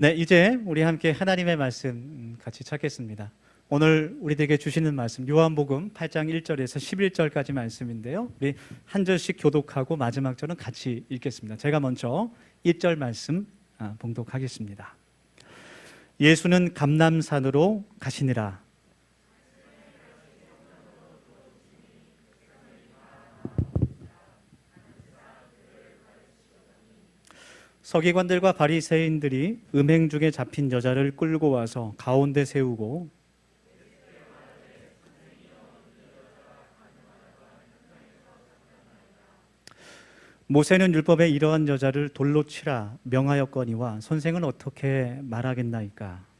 네, 이제 우리 함께 하나님의 말씀 같이 찾겠습니다. 오늘 우리들에게 주시는 말씀 요한복음 8장 1절에서 11절까지 말씀인데요. 우리 한 절씩 교독하고 마지막 절은 같이 읽겠습니다. 제가 먼저 1절 말씀 봉독하겠습니다. 예수는 감람산으로 가시니라. 서기관들과 바리새인들이 음행 중에 잡힌 여자를 끌고 와서 가운데 세우고 모세는 율법에 이러한 여자를 돌로 치라 명하였거니와 선생은 어떻게 말하겠나이까.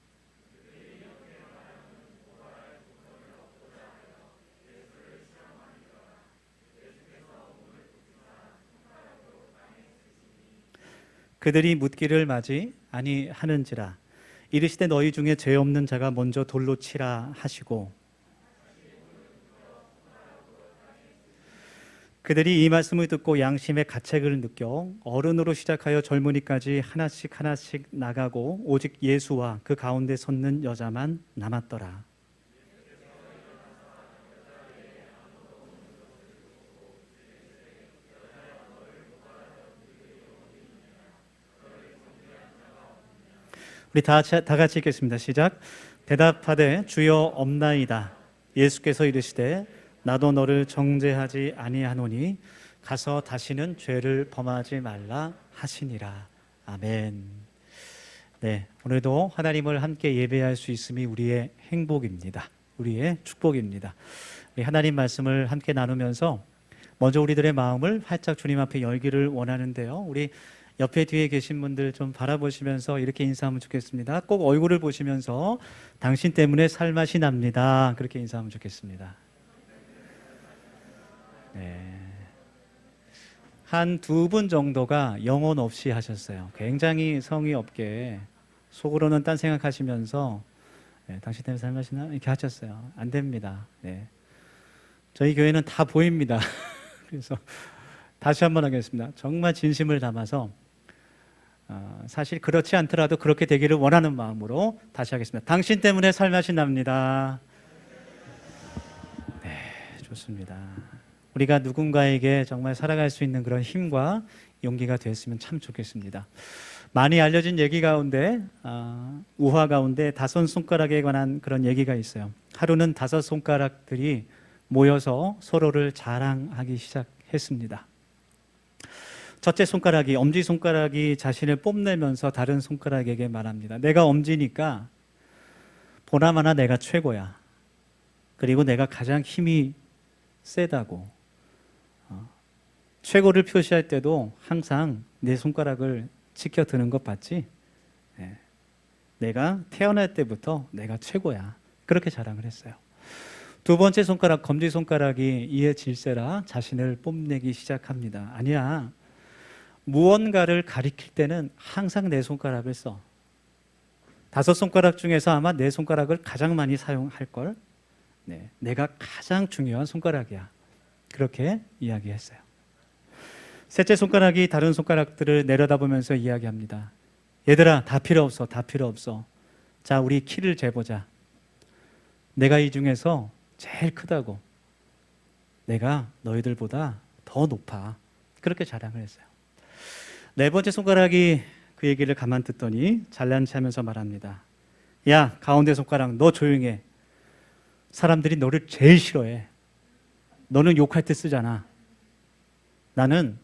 그들이 묻기를 마지 아니하는지라. 이르시되 너희 중에 죄 없는 자가 먼저 돌로 치라 하시고, 그들이 이 말씀을 듣고 양심의 가책을 느껴 어른으로 시작하여 젊은이까지 하나씩 하나씩 나가고 오직 예수와 그 가운데 섰는 여자만 남았더라. 우리 다 같이 읽겠습니다. 시작. 대답하되 주여 없나이다. 예수께서 이르시되 나도 너를 정죄하지 아니하노니 가서 다시는 죄를 범하지 말라 하시니라. 아멘. 네, 오늘도 하나님을 함께 예배할 수 있음이 우리의 행복입니다. 우리의 축복입니다. 우리 하나님 말씀을 함께 나누면서 먼저 우리들의 마음을 활짝 주님 앞에 열기를 원하는데요. 우리 옆에 뒤에 계신 분들 좀 바라보시면서 이렇게 인사하면 좋겠습니다. 꼭 얼굴을 보시면서 당신 때문에 살맛이 납니다. 그렇게 인사하면 좋겠습니다. 네. 한 두 분 정도가 영혼 없이 하셨어요. 굉장히 성의 없게 속으로는 딴 생각하시면서 당신 때문에 살맛이 나 이렇게 하셨어요. 안 됩니다. 네. 저희 교회는 다 보입니다. 그래서 다시 한번 하겠습니다. 정말 진심을 담아서 사실 그렇지 않더라도 그렇게 되기를 원하는 마음으로 다시 하겠습니다. 당신 때문에 살맛이 납니다. 네, 좋습니다. 우리가 누군가에게 정말 살아갈 수 있는 그런 힘과 용기가 됐으면 참 좋겠습니다. 많이 알려진 얘기 가운데 우화 가운데 5손가락에 관한 그런 얘기가 있어요. 하루는 5손가락들이 모여서 서로를 자랑하기 시작했습니다. 첫째 손가락이, 엄지손가락이 자신을 뽐내면서 다른 손가락에게 말합니다. 내가 엄지니까 보나마나 내가 최고야. 그리고 내가 가장 힘이 세다고. 최고를 표시할 때도 항상 내 손가락을 지켜드는 것 봤지? 네. 내가 태어날 때부터 내가 최고야. 그렇게 자랑을 했어요. 두 번째 손가락, 검지손가락이 이에 질세라 자신을 뽐내기 시작합니다. 아니야. 무언가를 가리킬 때는 항상 내 손가락을 써. 5손가락 중에서 아마 내 손가락을 가장 많이 사용할걸. 네, 내가 가장 중요한 손가락이야. 그렇게 이야기했어요. 셋째 손가락이 다른 손가락들을 내려다보면서 이야기합니다. 얘들아, 다 필요 없어. 다 필요 없어. 자, 우리 키를 재보자. 내가 이 중에서 제일 크다고. 내가 너희들보다 더 높아. 그렇게 자랑을 했어요. 네 번째 손가락이 그 얘기를 가만 듣더니 잘난 체하면서 말합니다. 야, 가운데 손가락 너 조용해. 사람들이 너를 제일 싫어해. 너는 욕할 때 쓰잖아. 나는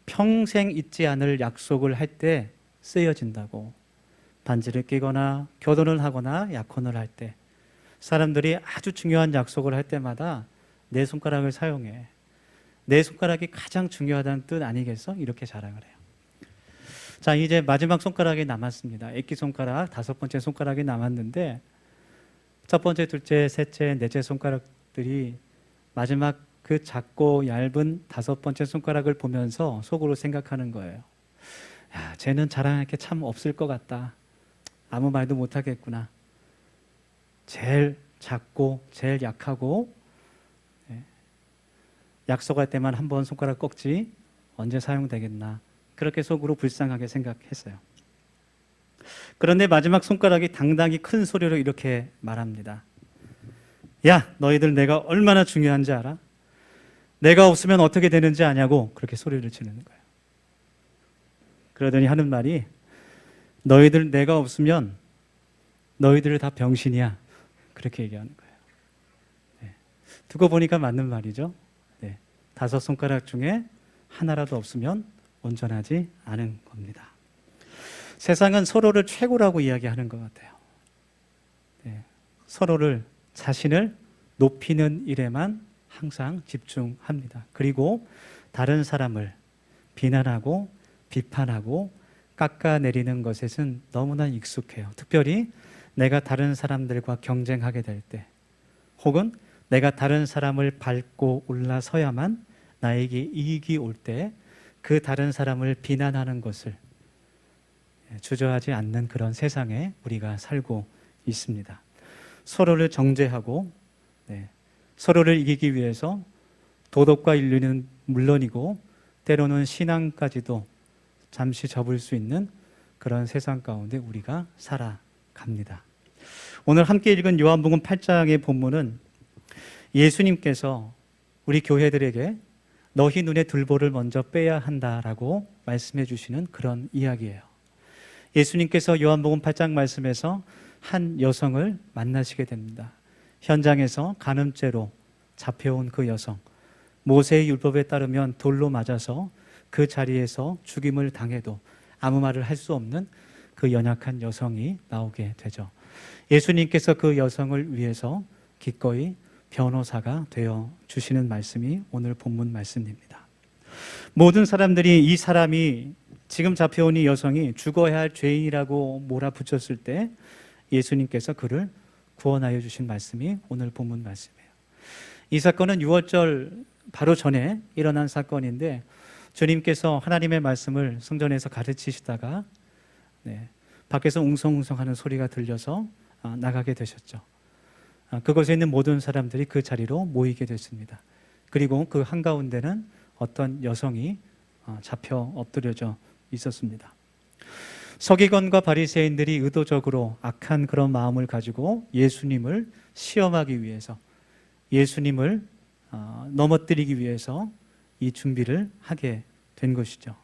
평생 잊지 않을 약속을 할 때 쓰여진다고. 반지를 끼거나 결혼을 하거나 약혼을 할 때 사람들이 아주 중요한 약속을 할 때마다 내 손가락을 사용해. 내 손가락이 가장 중요하다는 뜻 아니겠어? 이렇게 자랑을 해요. 자, 이제 마지막 손가락이 남았습니다. 액기손가락, 5번째 손가락이 남았는데 첫 번째, 둘째, 셋째, 넷째 손가락들이 마지막 그 작고 얇은 5번째 손가락을 보면서 속으로 생각하는 거예요. 야, 쟤는 자랑할 게 참 없을 것 같다. 아무 말도 못하겠구나. 제일 작고 제일 약하고 약속할 때만 한 번 손가락 꺾지 언제 사용되겠나. 그렇게 속으로 불쌍하게 생각했어요. 그런데 마지막 손가락이 당당히 큰 소리로 이렇게 말합니다. 야, 너희들 내가 얼마나 중요한지 알아? 내가 없으면 어떻게 되는지 아냐고 그렇게 소리를 지르는 거예요. 그러더니 하는 말이 너희들 내가 없으면 너희들 다 병신이야. 그렇게 얘기하는 거예요. 네. 두고 보니까 맞는 말이죠. 네. 5 손가락 중에 하나라도 없으면 온전하지 않은 겁니다. 세상은 서로를 최고라고 이야기하는 것 같아요. 네. 서로를 자신을 높이는 일에만 항상 집중합니다. 그리고 다른 사람을 비난하고 비판하고 깎아내리는 것에는 너무나 익숙해요. 특별히 내가 다른 사람들과 경쟁하게 될 때, 혹은 내가 다른 사람을 밟고 올라서야만 나에게 이익이 올 때 그 다른 사람을 비난하는 것을 주저하지 않는 그런 세상에 우리가 살고 있습니다. 서로를 정죄하고 서로를 이기기 위해서 도덕과 인류는 물론이고 때로는 신앙까지도 잠시 접을 수 있는 그런 세상 가운데 우리가 살아갑니다. 오늘 함께 읽은 요한복음 8장의 본문은 예수님께서 우리 교회들에게 너희 눈에 들보를 먼저 빼야 한다라고 말씀해 주시는 그런 이야기예요. 예수님께서 요한복음 8장 말씀에서 한 여성을 만나시게 됩니다. 현장에서 간음죄로 잡혀온 그 여성, 모세의 율법에 따르면 돌로 맞아서 그 자리에서 죽임을 당해도 아무 말을 할 수 없는 그 연약한 여성이 나오게 되죠. 예수님께서 그 여성을 위해서 기꺼이 변호사가 되어 주시는 말씀이 오늘 본문 말씀입니다. 모든 사람들이 이 사람이 지금 잡혀온 이 여성이 죽어야 할 죄인이라고 몰아붙였을 때 예수님께서 그를 구원하여 주신 말씀이 오늘 본문 말씀이에요. 이 사건은 유월절 바로 전에 일어난 사건인데 주님께서 하나님의 말씀을 성전에서 가르치시다가 밖에서 웅성웅성하는 소리가 들려서 나가게 되셨죠. 그곳에 있는 모든 사람들이 그 자리로 모이게 됐습니다. 그리고 그 한가운데는 어떤 여성이 잡혀 엎드려져 있었습니다. 서기관과 바리새인들이 의도적으로 악한 그런 마음을 가지고 예수님을 시험하기 위해서, 예수님을 넘어뜨리기 위해서 이 준비를 하게 된 것이죠.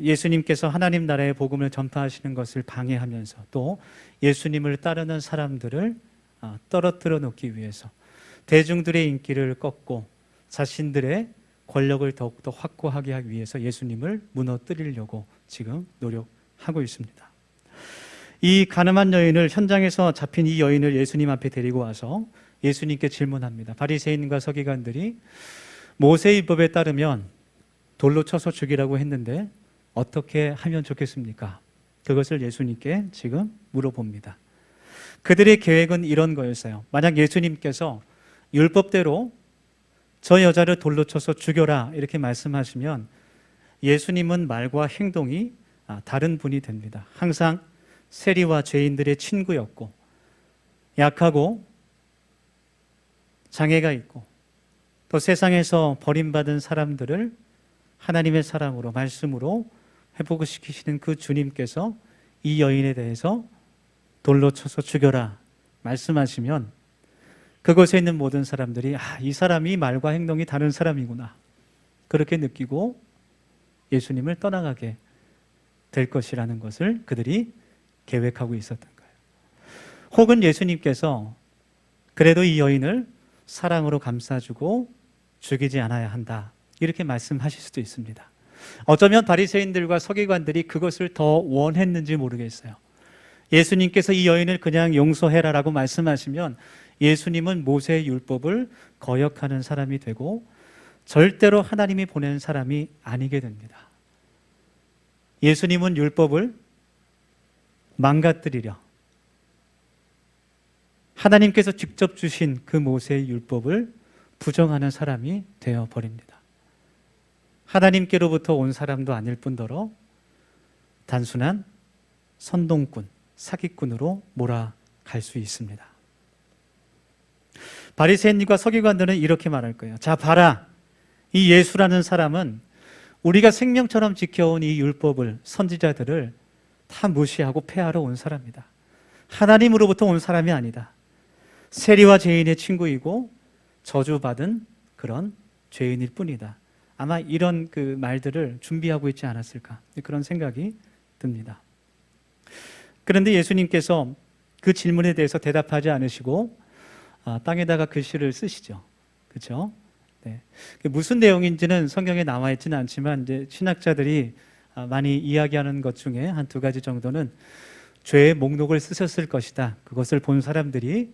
예수님께서 하나님 나라의 복음을 전파하시는 것을 방해하면서 또 예수님을 따르는 사람들을 떨어뜨려 놓기 위해서 대중들의 인기를 꺾고 자신들의 권력을 더욱더 확고하게 하기 위해서 예수님을 무너뜨리려고 지금 노력하고 있습니다. 이 가늠한 여인을, 현장에서 잡힌 이 여인을 예수님 앞에 데리고 와서 예수님께 질문합니다. 바리새인과 서기관들이 모세의 율법에 따르면 돌로 쳐서 죽이라고 했는데 어떻게 하면 좋겠습니까? 그것을 예수님께 지금 물어봅니다. 그들의 계획은 이런 거였어요. 만약 예수님께서 율법대로 저 여자를 돌로 쳐서 죽여라 이렇게 말씀하시면 예수님은 말과 행동이 다른 분이 됩니다. 항상 세리와 죄인들의 친구였고 약하고 장애가 있고 또 세상에서 버림받은 사람들을 하나님의 사랑으로, 말씀으로 회복시키시는 그 주님께서 이 여인에 대해서 돌로 쳐서 죽여라 말씀하시면 그곳에 있는 모든 사람들이 이 사람이 말과 행동이 다른 사람이구나 그렇게 느끼고 예수님을 떠나가게 될 것이라는 것을 그들이 계획하고 있었던 거예요. 혹은 예수님께서 그래도 이 여인을 사랑으로 감싸주고 죽이지 않아야 한다 이렇게 말씀하실 수도 있습니다. 어쩌면 바리새인들과 서기관들이 그것을 더 원했는지 모르겠어요. 예수님께서 이 여인을 그냥 용서해라라고 말씀하시면 예수님은 모세의 율법을 거역하는 사람이 되고 절대로 하나님이 보낸 사람이 아니게 됩니다. 예수님은 율법을 망가뜨리려 하나님께서 직접 주신 그 모세의 율법을 부정하는 사람이 되어버립니다. 하나님께로부터 온 사람도 아닐 뿐더러 단순한 선동꾼, 사기꾼으로 몰아갈 수 있습니다. 바리새인과 서기관들은 이렇게 말할 거예요. 자, 봐라. 이 예수라는 사람은 우리가 생명처럼 지켜온 이 율법을, 선지자들을 다 무시하고 폐하러 온 사람이다. 하나님으로부터 온 사람이 아니다. 세리와 죄인의 친구이고 저주받은 그런 죄인일 뿐이다. 아마 이런 그 말들을 준비하고 있지 않았을까, 그런 생각이 듭니다. 그런데 예수님께서 그 질문에 대해서 대답하지 않으시고 땅에다가 글씨를 쓰시죠. 그렇죠? 네. 무슨 내용인지는 성경에 나와 있지는 않지만 이제 신학자들이 많이 이야기하는 것 중에 한 두 가지 정도는 죄의 목록을 쓰셨을 것이다. 그것을 본 사람들이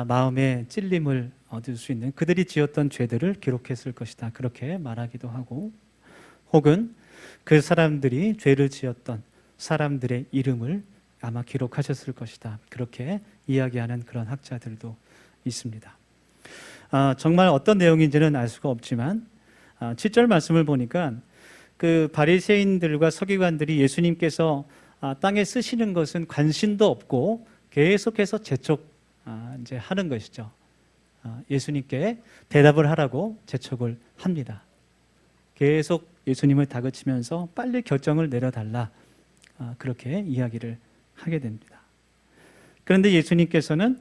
마음에 찔림을 얻을 수 있는, 그들이 지었던 죄들을 기록했을 것이다. 그렇게 말하기도 하고, 혹은 그 사람들이 죄를 지었던 사람들의 이름을 아마 기록하셨을 것이다. 그렇게 이야기하는 그런 학자들도 있습니다. 정말 어떤 내용인지는 알 수가 없지만 7절 말씀을 보니까 그 바리새인들과 서기관들이 예수님께서 땅에 쓰시는 것은 관심도 없고 계속해서 이제 하는 것이죠. 예수님께 대답을 하라고 재촉을 합니다. 계속 예수님을 다그치면서 빨리 결정을 내려달라, 그렇게 이야기를 하게 됩니다. 그런데 예수님께서는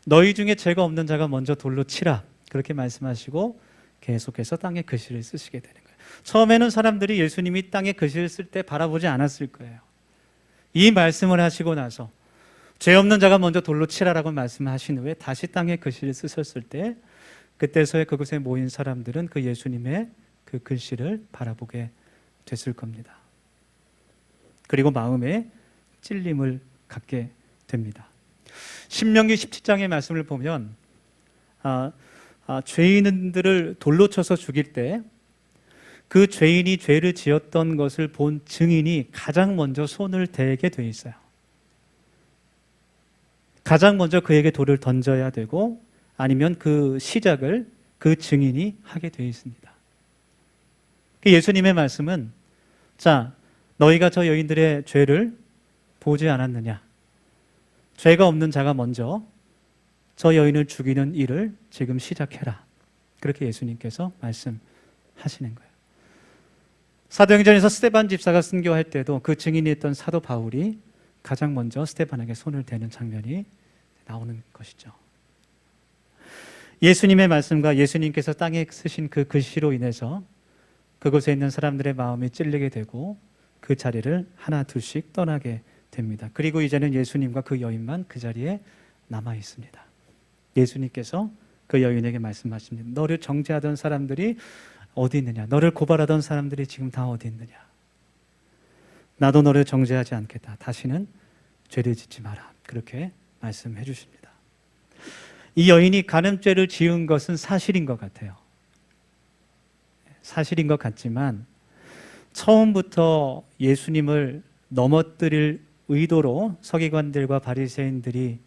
너희 중에 죄가 없는 자가 먼저 돌로 치라, 그렇게 말씀하시고 계속해서 땅에 글씨를 쓰시게 되는 거예요. 처음에는 사람들이 예수님이 땅에 글씨를 쓸 때 바라보지 않았을 거예요. 이 말씀을 하시고 나서 죄 없는 자가 먼저 돌로 치라라고 말씀하신 후에 다시 땅에 글씨를 쓰셨을 때, 그때서야 그곳에 모인 사람들은 그 예수님의 그 글씨를 바라보게 됐을 겁니다. 그리고 마음에 찔림을 갖게 됩니다. 신명기 17장의 말씀을 보면 죄인들을 돌로 쳐서 죽일 때 그 죄인이 죄를 지었던 것을 본 증인이 가장 먼저 손을 대게 돼 있어요. 가장 먼저 그에게 돌을 던져야 되고, 아니면 그 시작을 그 증인이 하게 돼 있습니다. 예수님의 말씀은, 자, 너희가 저 여인들의 죄를 보지 않았느냐? 죄가 없는 자가 먼저 저 여인을 죽이는 일을 지금 시작해라. 그렇게 예수님께서 말씀하시는 거예요. 사도행전에서 스데반 집사가 순교할 때도 그 증인이 있던 사도 바울이 가장 먼저 스데반에게 손을 대는 장면이 나오는 것이죠. 예수님의 말씀과 예수님께서 땅에 쓰신 그 글씨로 인해서 그곳에 있는 사람들의 마음이 찔리게 되고 그 자리를 하나 둘씩 떠나게 됩니다. 그리고 이제는 예수님과 그 여인만 그 자리에 남아 있습니다. 예수님께서 그 여인에게 말씀하십니다. 너를 정죄하던 사람들이 어디 있느냐? 너를 고발하던 사람들이 지금 다 어디 있느냐? 나도 너를 정죄하지 않겠다. 다시는 죄를 짓지 마라. 그렇게 말씀해 주십니다. 이 여인이 간음죄를 지은 것은 사실인 것 같아요. 사실인 것 같지만 처음부터 예수님을 넘어뜨릴 의도로 서기관들과 바리새인들이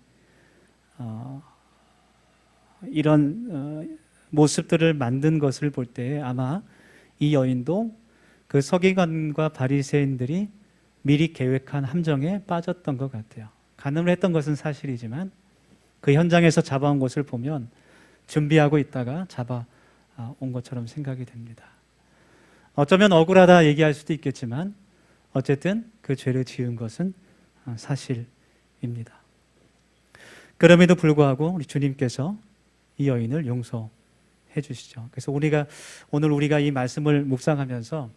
이런 모습들을 만든 것을 볼 때 아마 이 여인도 그 서기관과 바리새인들이 미리 계획한 함정에 빠졌던 것 같아요. 간음을 했던 것은 사실이지만 그 현장에서 잡아온 것을 보면 준비하고 있다가 잡아온 것처럼 생각이 됩니다. 어쩌면 억울하다 얘기할 수도 있겠지만 어쨌든 그 죄를 지은 것은 사실입니다. 그럼에도 불구하고 우리 주님께서 이 여인을 용서해 주시죠. 그래서 오늘 우리가 이 말씀을 묵상하면서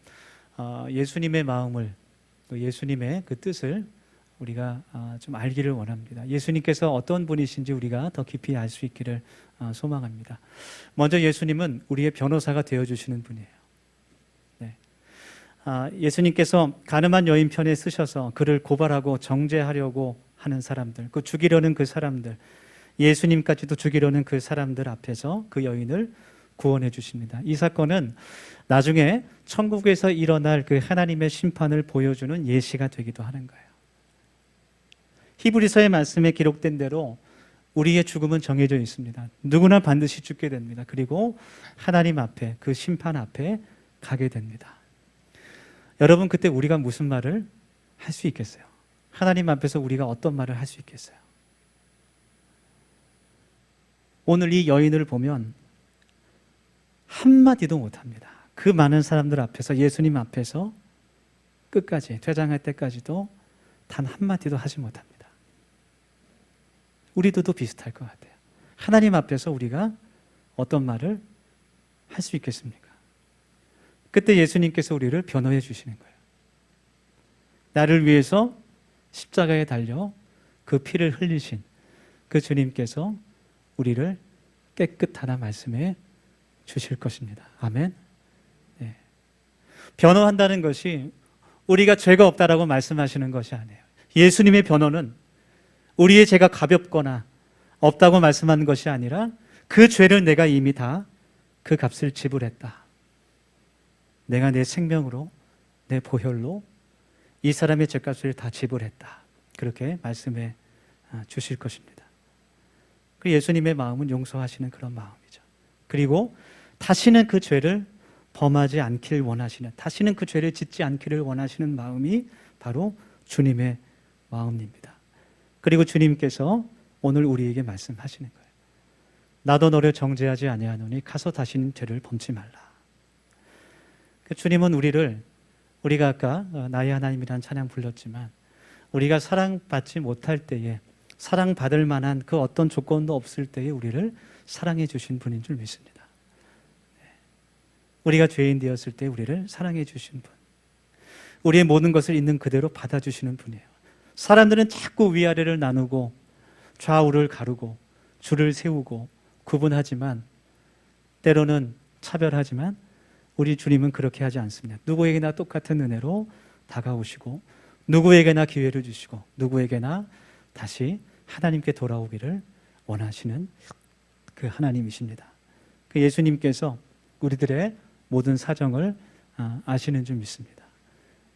예수님의 마음을, 또 예수님의 그 뜻을 우리가 좀 알기를 원합니다. 예수님께서 어떤 분이신지 우리가 더 깊이 알 수 있기를 소망합니다. 먼저 예수님은 우리의 변호사가 되어주시는 분이에요. 네. 예수님께서 가늠한 여인 편에 쓰셔서 그를 고발하고 정죄하려고 하는 사람들, 그 죽이려는 그 사람들, 예수님까지도 죽이려는 그 사람들 앞에서 그 여인을 구원해 주십니다. 이 사건은 나중에 천국에서 일어날 그 하나님의 심판을 보여주는 예시가 되기도 하는 거예요. 히브리서의 말씀에 기록된 대로 우리의 죽음은 정해져 있습니다. 누구나 반드시 죽게 됩니다. 그리고 하나님 앞에, 그 심판 앞에 가게 됩니다. 여러분, 그때 우리가 무슨 말을 할 수 있겠어요? 하나님 앞에서 우리가 어떤 말을 할 수 있겠어요? 오늘 이 여인을 보면 한마디도 못합니다. 그 많은 사람들 앞에서, 예수님 앞에서 끝까지, 퇴장할 때까지도 단 한마디도 하지 못합니다. 우리도 비슷할 것 같아요. 하나님 앞에서 우리가 어떤 말을 할 수 있겠습니까? 그때 예수님께서 우리를 변호해 주시는 거예요. 나를 위해서 십자가에 달려 그 피를 흘리신 그 주님께서 우리를 깨끗하다 말씀해 주실 것입니다. 아멘. 네. 변호한다는 것이 우리가 죄가 없다라고 말씀하시는 것이 아니에요. 예수님의 변호는 우리의 죄가 가볍거나 없다고 말씀하는 것이 아니라 그 죄를 내가 이미 다 그 값을 지불했다. 내가 내 생명으로, 내 보혈로 이 사람의 죄값을 다 지불했다. 그렇게 말씀해 주실 것입니다. 그 예수님의 마음은 용서하시는 그런 마음이죠. 그리고 다시는 그 죄를 범하지 않기를 원하시는, 다시는 그 죄를 짓지 않기를 원하시는 마음이 바로 주님의 마음입니다. 그리고 주님께서 오늘 우리에게 말씀하시는 거예요. 나도 너를 정죄하지 아니하노니 가서 다시는 죄를 범치 말라. 주님은 우리가 아까 나의 하나님이라는 찬양 불렀지만 우리가 사랑받지 못할 때에, 사랑받을 만한 그 어떤 조건도 없을 때에 우리를 사랑해 주신 분인 줄 믿습니다. 우리가 죄인 되었을 때 우리를 사랑해 주신 분, 우리의 모든 것을 있는 그대로 받아주시는 분이에요. 사람들은 자꾸 위아래를 나누고 좌우를 가르고 줄을 세우고 구분하지만, 때로는 차별하지만 우리 주님은 그렇게 하지 않습니다. 누구에게나 똑같은 은혜로 다가오시고 누구에게나 기회를 주시고 누구에게나 다시 하나님께 돌아오기를 원하시는 그 하나님이십니다. 그 예수님께서 우리들의 모든 사정을 아시는 줄 믿습니다.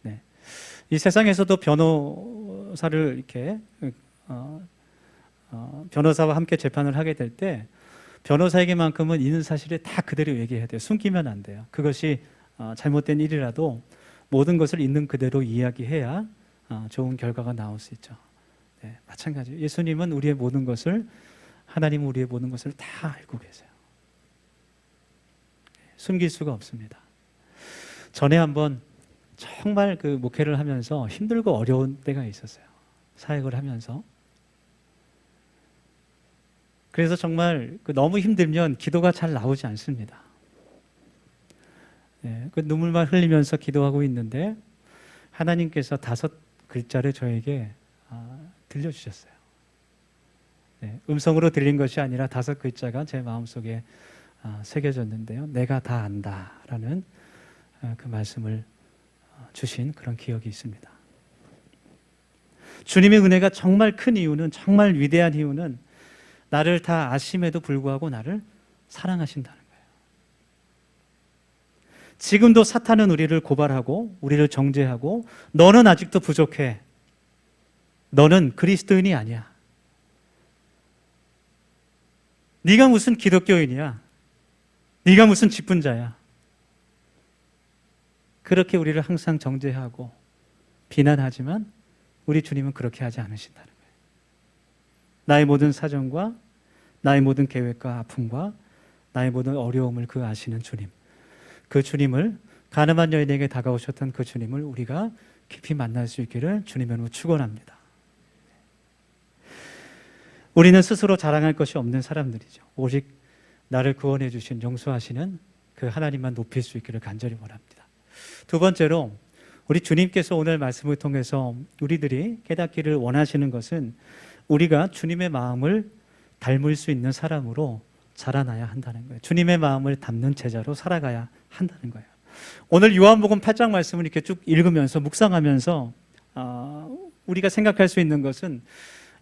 네. 이 세상에서도 변호사를 이렇게 변호사와 함께 재판을 하게 될 때 변호사에게만큼은 있는 사실을 다 그대로 얘기해야 돼요. 숨기면 안 돼요. 그것이 잘못된 일이라도 모든 것을 있는 그대로 이야기해야 좋은 결과가 나올 수 있죠. 네, 마찬가지예요. 예수님은 우리의 모든 것을, 하나님은 우리의 모든 것을 다 알고 계세요. 숨길 수가 없습니다. 전에 한번 정말 그 목회를 하면서 힘들고 어려운 때가 있었어요. 사역을 하면서. 그래서 정말 너무 힘들면 기도가 잘 나오지 않습니다. 네, 그 눈물만 흘리면서 기도하고 있는데 하나님께서 5글자를 저에게 들려주셨어요. 네, 음성으로 들린 것이 아니라 5글자가 제 마음속에 새겨졌는데요. 내가 다 안다라는 그 말씀을 주신 그런 기억이 있습니다. 주님의 은혜가 정말 큰 이유는, 정말 위대한 이유는 나를 다 아심에도 불구하고 나를 사랑하신다는 거예요. 지금도 사탄은 우리를 고발하고 우리를 정죄하고 너는 아직도 부족해. 너는 그리스도인이 아니야. 네가 무슨 기독교인이야. 네가 무슨 직분자야. 그렇게 우리를 항상 정죄하고 비난하지만 우리 주님은 그렇게 하지 않으신다는 거예요. 나의 모든 사정과 나의 모든 계획과 아픔과 나의 모든 어려움을 그 아시는 주님, 그 주님을, 가늠한 여인에게 다가오셨던 그 주님을 우리가 깊이 만날 수 있기를 주님의 이름으로 축원합니다. 우리는 스스로 자랑할 것이 없는 사람들이죠. 오직 나를 구원해 주신, 용서하시는 그 하나님만 높일 수 있기를 간절히 원합니다. 두 번째로, 우리 주님께서 오늘 말씀을 통해서 우리들이 깨닫기를 원하시는 것은 우리가 주님의 마음을 닮을 수 있는 사람으로 자라나야 한다는 거예요. 주님의 마음을 담는 제자로 살아가야 한다는 거예요. 오늘 요한복음 8장 말씀을 이렇게 쭉 읽으면서 묵상하면서 우리가 생각할 수 있는 것은,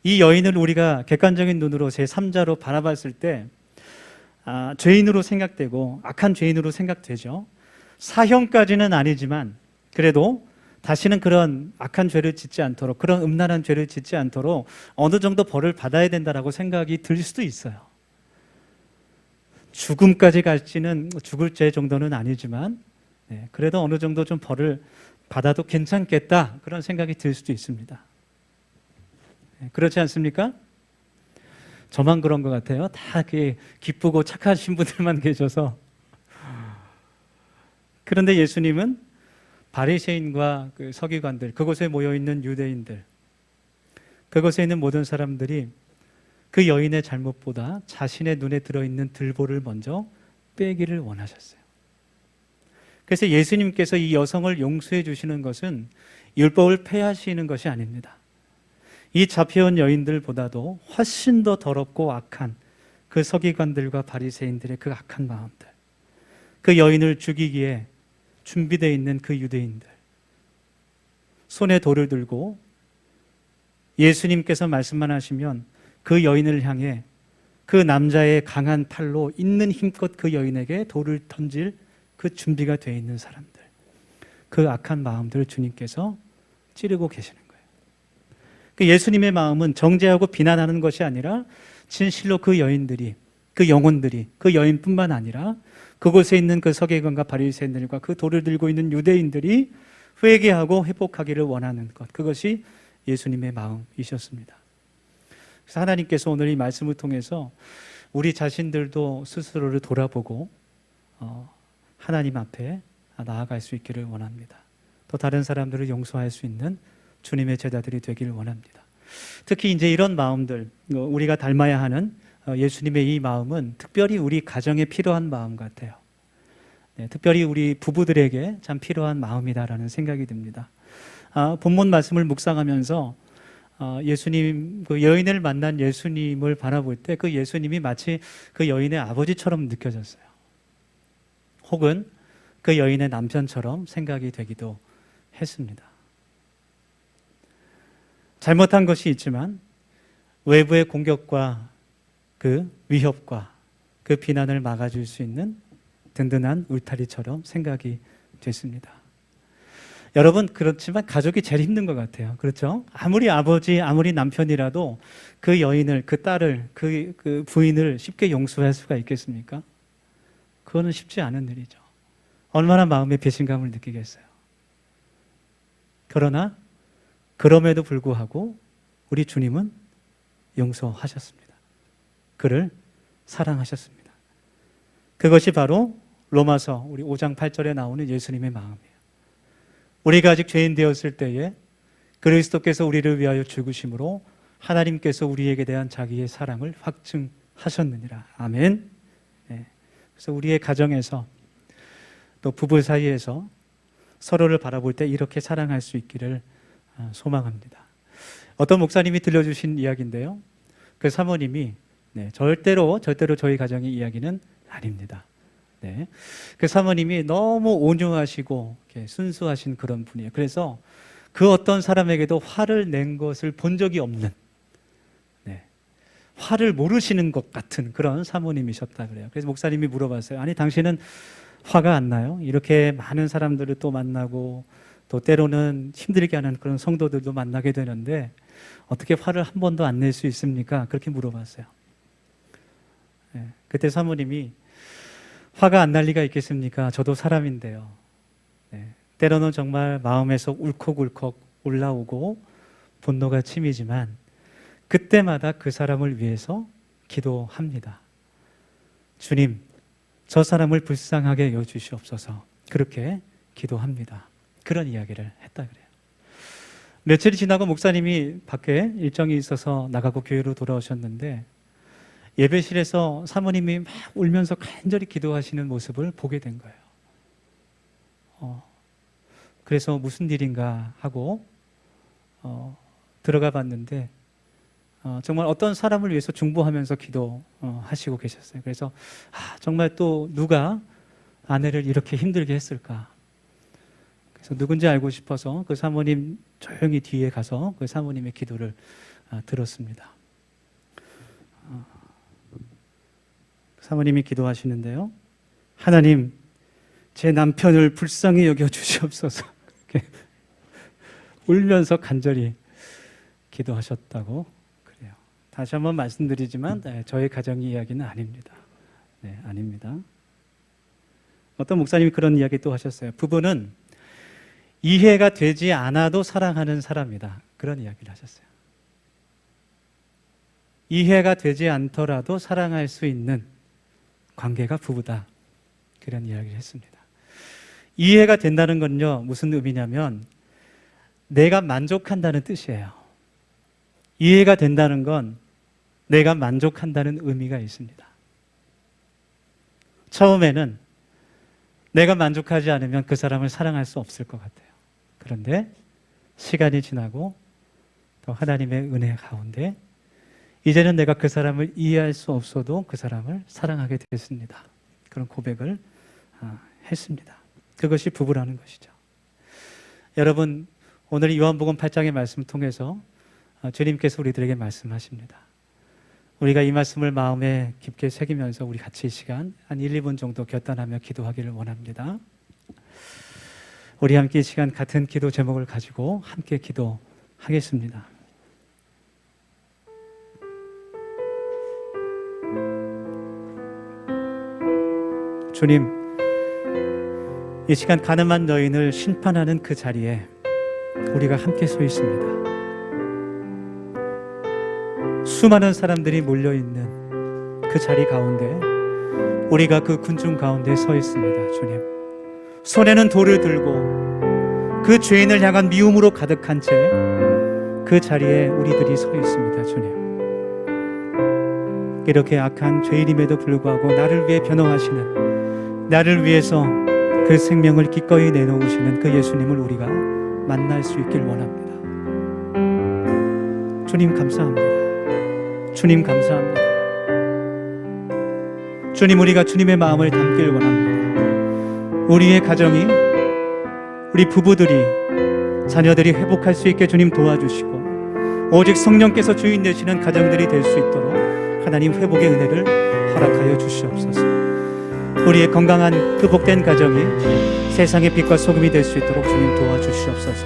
이 여인을 우리가 객관적인 눈으로 제3자로 바라봤을 때 죄인으로 생각되고 악한 죄인으로 생각되죠. 사형까지는 아니지만 그래도 다시는 그런 악한 죄를 짓지 않도록, 그런 음란한 죄를 짓지 않도록 어느 정도 벌을 받아야 된다라고 생각이 들 수도 있어요. 죽음까지 갈지는, 죽을 죄 정도는 아니지만 그래도 어느 정도 좀 벌을 받아도 괜찮겠다, 그런 생각이 들 수도 있습니다. 그렇지 않습니까? 저만 그런 것 같아요. 다 기쁘고 착하신 분들만 계셔서. 그런데 예수님은 바리새인과 그 서기관들, 그곳에 모여 있는 유대인들, 그곳에 있는 모든 사람들이 그 여인의 잘못보다 자신의 눈에 들어있는 들보를 먼저 빼기를 원하셨어요. 그래서 예수님께서 이 여성을 용서해 주시는 것은 율법을 폐하시는 것이 아닙니다. 이 잡혀온 여인들보다도 훨씬 더 더럽고 악한 그 서기관들과 바리새인들의 그 악한 마음들, 그 여인을 죽이기에 준비되어 있는 그 유대인들, 손에 돌을 들고 예수님께서 말씀만 하시면 그 여인을 향해 그 남자의 강한 팔로 있는 힘껏 그 여인에게 돌을 던질 그 준비가 되어 있는 사람들, 그 악한 마음들을 주님께서 찌르고 계시는 거예요. 그 예수님의 마음은 정죄하고 비난하는 것이 아니라 진실로 그 여인들이, 그 영혼들이, 그 여인뿐만 아니라 그곳에 있는 그 서기관과 바리새인들과 그 돌을 들고 있는 유대인들이 회개하고 회복하기를 원하는 것, 그것이 예수님의 마음이셨습니다. 그래서 하나님께서 오늘 이 말씀을 통해서 우리 자신들도 스스로를 돌아보고 하나님 앞에 나아갈 수 있기를 원합니다. 또 다른 사람들을 용서할 수 있는 주님의 제자들이 되기를 원합니다. 특히 이제 이런 마음들, 우리가 닮아야 하는 예수님의 이 마음은 특별히 우리 가정에 필요한 마음 같아요. 네, 특별히 우리 부부들에게 참 필요한 마음이다라는 생각이 듭니다. 본문 말씀을 묵상하면서 예수님, 그 여인을 만난 예수님을 바라볼 때 그 예수님이 마치 그 여인의 아버지처럼 느껴졌어요. 혹은 그 여인의 남편처럼 생각이 되기도 했습니다. 잘못한 것이 있지만 외부의 공격과 그 위협과 그 비난을 막아줄 수 있는 든든한 울타리처럼 생각이 됐습니다. 여러분, 그렇지만 가족이 제일 힘든 것 같아요. 그렇죠? 아무리 아버지, 아무리 남편이라도 그 여인을, 그 딸을, 그 부인을 쉽게 용서할 수가 있겠습니까? 그거는 쉽지 않은 일이죠. 얼마나 마음의 배신감을 느끼겠어요. 그러나 그럼에도 불구하고 우리 주님은 용서하셨습니다. 그를 사랑하셨습니다. 그것이 바로 로마서 우리 5장 8절에 나오는 예수님의 마음이에요. 우리가 아직 죄인 되었을 때에 그리스도께서 우리를 위하여 죽으심으로 하나님께서 우리에게 대한 자기의 사랑을 확증하셨느니라. 아멘. 네. 그래서 우리의 가정에서 또 부부 사이에서 서로를 바라볼 때 이렇게 사랑할 수 있기를 소망합니다. 어떤 목사님이 들려주신 이야기인데요. 그 사모님이 절대로 저희 가정의 이야기는 아닙니다. 네. 그 사모님이 너무 온유하시고 순수하신 그런 분이에요. 그래서 그 어떤 사람에게도 화를 낸 것을 본 적이 없는, 화를 모르시는 것 같은 그런 사모님이셨다 그래요. 그래서 목사님이 물어봤어요. 아니, 당신은 화가 안 나요? 이렇게 많은 사람들을 또 만나고 또 때로는 힘들게 하는 그런 성도들도 만나게 되는데 어떻게 화를 한 번도 안 낼 수 있습니까? 그렇게 물어봤어요. 그때 사모님이 화가 안 날 리가 있겠습니까? 저도 사람인데요. 때로는 정말 마음에서 울컥울컥 올라오고 분노가 치미지만 그때마다 그 사람을 위해서 기도합니다. 주님, 저 사람을 불쌍하게 여주시옵소서. 그렇게 기도합니다. 그런 이야기를 했다 그래요. 며칠이 지나고 목사님이 밖에 일정이 있어서 나가고 교회로 돌아오셨는데 예배실에서 사모님이 막 울면서 간절히 기도하시는 모습을 보게 된 거예요. 그래서 무슨 일인가 하고 들어가 봤는데 정말 어떤 사람을 위해서 중보하면서 기도하시고 계셨어요. 그래서 정말 또 누가 아내를 이렇게 힘들게 했을까? 그래서 누군지 알고 싶어서 그 사모님 조용히 뒤에 가서 그 사모님의 기도를 들었습니다. 사모님이 기도하시는데요. 하나님, 제 남편을 불쌍히 여겨 주시옵소서. 이렇게 울면서 간절히 기도하셨다고 그래요. 다시 한번 말씀드리지만 저희 가정 이야기는 아닙니다. 아닙니다. 어떤 목사님이 그런 이야기 또 하셨어요. 부부는 이해가 되지 않아도 사랑하는 사람이다. 그런 이야기를 하셨어요. 이해가 되지 않더라도 사랑할 수 있는 관계가 부부다. 그런 이야기를 했습니다. 이해가 된다는 건요, 무슨 의미냐면 내가 만족한다는 뜻이에요. 이해가 된다는 건 내가 만족한다는 의미가 있습니다. 처음에는 내가 만족하지 않으면 그 사람을 사랑할 수 없을 것 같아요. 그런데 시간이 지나고 또 하나님의 은혜 가운데 이제는 내가 그 사람을 이해할 수 없어도 그 사람을 사랑하게 됐습니다. 그런 고백을 했습니다. 그것이 부부라는 것이죠. 여러분, 오늘 요한복음 8장의 말씀을 통해서 주님께서 우리들에게 말씀하십니다. 우리가 이 말씀을 마음에 깊게 새기면서 우리 같이 이 시간 한 1, 2분 정도 결단하며 기도하기를 원합니다. 우리 함께 이 시간 같은 기도 제목을 가지고 함께 기도하겠습니다. 주님, 이 시간 가늠한 여인을 심판하는 그 자리에 우리가 함께 서 있습니다. 수많은 사람들이 몰려있는 그 자리 가운데 우리가 그 군중 가운데 서 있습니다. 주님, 손에는 돌을 들고 그 죄인을 향한 미움으로 가득한 채 그 자리에 우리들이 서 있습니다. 주님, 이렇게 악한 죄인임에도 불구하고 나를 위해 변호하시는, 나를 위해서 그 생명을 기꺼이 내놓으시는 그 예수님을 우리가 만날 수 있길 원합니다. 주님 감사합니다. 주님 감사합니다. 주님, 우리가 주님의 마음을 담길 원합니다. 우리의 가정이, 우리 부부들이, 자녀들이 회복할 수 있게 주님 도와주시고 오직 성령께서 주인 되시는 가정들이 될 수 있도록 하나님 회복의 은혜를 허락하여 주시옵소서. 우리의 건강한 회복된 가정이 세상의 빛과 소금이 될 수 있도록 주님 도와주시옵소서.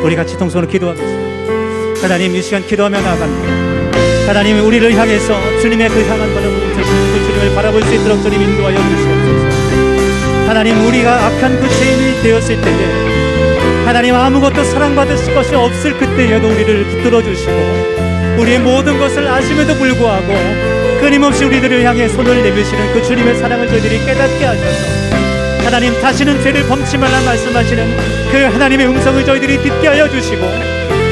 우리 같이 통성으로 기도하겠습니다. 하나님, 이 시간 기도하며 나아갑니다. 하나님이 우리를 향해서 주님의 그 향한 바람을 그 주님을 바라볼 수 있도록 주님 인도하여 주시옵소서. 하나님, 우리가 악한 그 죄인이 되었을 때에 하나님 아무것도 사랑받을 것이 없을 그때에도 우리를 붙들어 주시고 우리의 모든 것을 아심에도 불구하고 끊임없이 우리들을 향해 손을 내미시는 그 주님의 사랑을 저희들이 깨닫게 하셔서 하나님, 다시는 죄를 범치 말라 말씀하시는 그 하나님의 음성을 저희들이 듣게 하여 주시고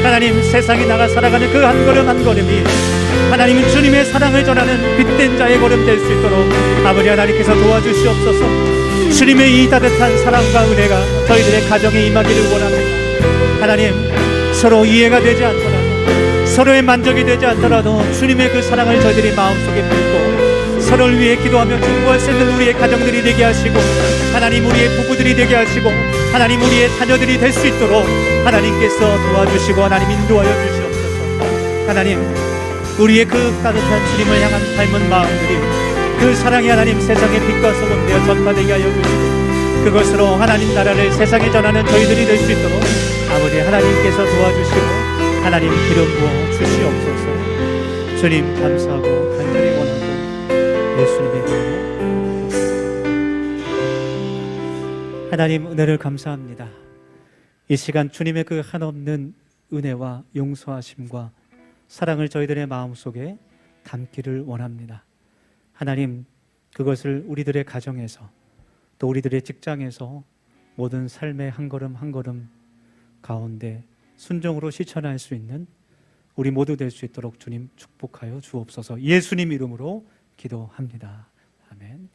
하나님, 세상에 나가 살아가는 그 한 걸음 한 걸음이 하나님 주님의 사랑을 전하는 빛된 자의 걸음 될 수 있도록 아버지 하나님께서 도와주시옵소서. 주님의 이 따뜻한 사랑과 은혜가 저희들의 가정에 임하기를 원합니다. 하나님, 서로 이해가 되지 않더라도, 서로의 만족이 되지 않더라도 주님의 그 사랑을 저희들이 마음속에 품고 서로를 위해 기도하며 중보할 수 있는 우리의 가정들이 되게 하시고 하나님, 우리의 부부들이 되게 하시고 하나님, 우리의 자녀들이 될 수 있도록 하나님께서 도와주시고 하나님 인도하여 주시옵소서. 하나님, 우리의 그 따뜻한 주님을 향한 닮은 마음들이 그 사랑이 하나님 세상의 빛과 소금 되어 전파되게 하여 주시고 그것으로 하나님 나라를 세상에 전하는 저희들이 될 수 있도록 아버지 하나님께서 도와주시고 하나님 기름 부어 주시옵소서. 주님 감사하고 간절히 원하고 예수님의 이름으로 하나님 은혜를 감사합니다. 이 시간 주님의 그 한없는 은혜와 용서하심과 사랑을 저희들의 마음속에 담기를 원합니다. 하나님, 그것을 우리들의 가정에서 또 우리들의 직장에서 모든 삶의 한 걸음 한 걸음 가운데 순종으로 실천할 수 있는 우리 모두 될 수 있도록 주님 축복하여 주옵소서. 예수님 이름으로 기도합니다. 아멘.